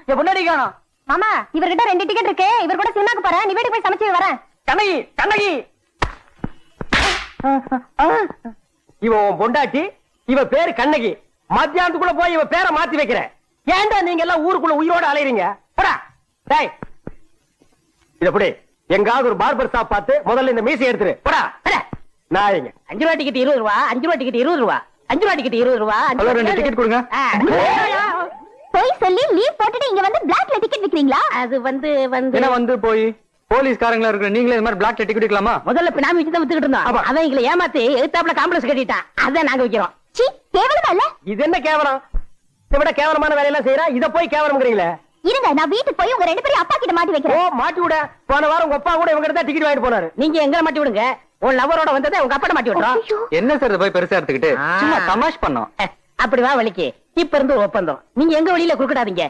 என் பொண்டாடி காணோம். மாமா இவர்கிட்ட 2 டிக்கெட் இருக்கு, இவர் கூட சினிமாக்கு போறேன், நீ வீட்டுக்கு போய் சமைச்சு வரேன். கண்ணகி கண்ணகி, இவ உன் பொண்டாட்டி, இவ பேரு கண்ணகி. மத்தியானத்துக்குள்ள போய் இவ பேரை மாத்தி வைக்கிற. ஏன்டா நீங்க எல்லாம் ஊருக்குள்ள உயிரோட அலையறீங்க? போடா டேய். இத புடி, எங்காவது ஒரு பார்பர் ஷாப் பார்த்து முதல்ல இந்த மீசை எடுத்துரு. போடா நாயங்க. 5 ரூபா டிக்கெட் 20 ரூபா, 5 ரூபா டிக்கெட் 20 ரூபா, 5 ரூபா டிக்கெட் 20 ரூபா. 2 டிக்கெட் கொடுங்க. போய் சொல்லி லீவ் போட்டுட்டு இங்க வந்து பிளாக்ல டிக்கெட் விக்கிறீங்களா? அது வந்து என்ன வந்து போய் போலீஸ்காரங்களா இருக்கு, நீங்களே இந்த மாதிரி பிளாக் டிக்கெட் விக்கலாமா? முதல்ல பினாமி வச்சு தான் வித்துக்கிட்டு இருந்தோம். அவன் எங்களை ஏமாத்தி எதிர்த்தாப்புல காம்ப்ளெக்ஸ் கட்டிட்டான். அதான் நாங்க விக்கிறோம். சீ, கேவலமா இல்ல? இது என்ன கேவலம்? இதை விட கேவலமான வேலையெல்லாம் செய்யறா, இத போய் கேவலம்ங்கறீங்களே. இருங்க, நான் வீட்டுக்கு போய் உங்க 2 பேரும் அப்பா கிட்ட மாட்டி ஓ வைக்கிறேன். மாட்டி விட. போன வாரம் உங்க அப்பா கூட இவங்க கிட்ட டிக்கெட் வாங்கிட்டு போனாரு. நீங்க எங்க மாட்டி விடுங்க. உன் லவரோட வந்ததை உங்க அப்பாட்ட மாட்டி விடுறோம். ஐயோ. என்ன சார் போய் பெருசா எடுத்துக்கிட்டு சும்மா தமாஷ் பண்ணோம். அப்படி வா வலிக்கு. இப்ப இருந்து ஒரு ஒப்பந்தம். நீங்க எங்க வழியில குறுக்கிடாதீங்க.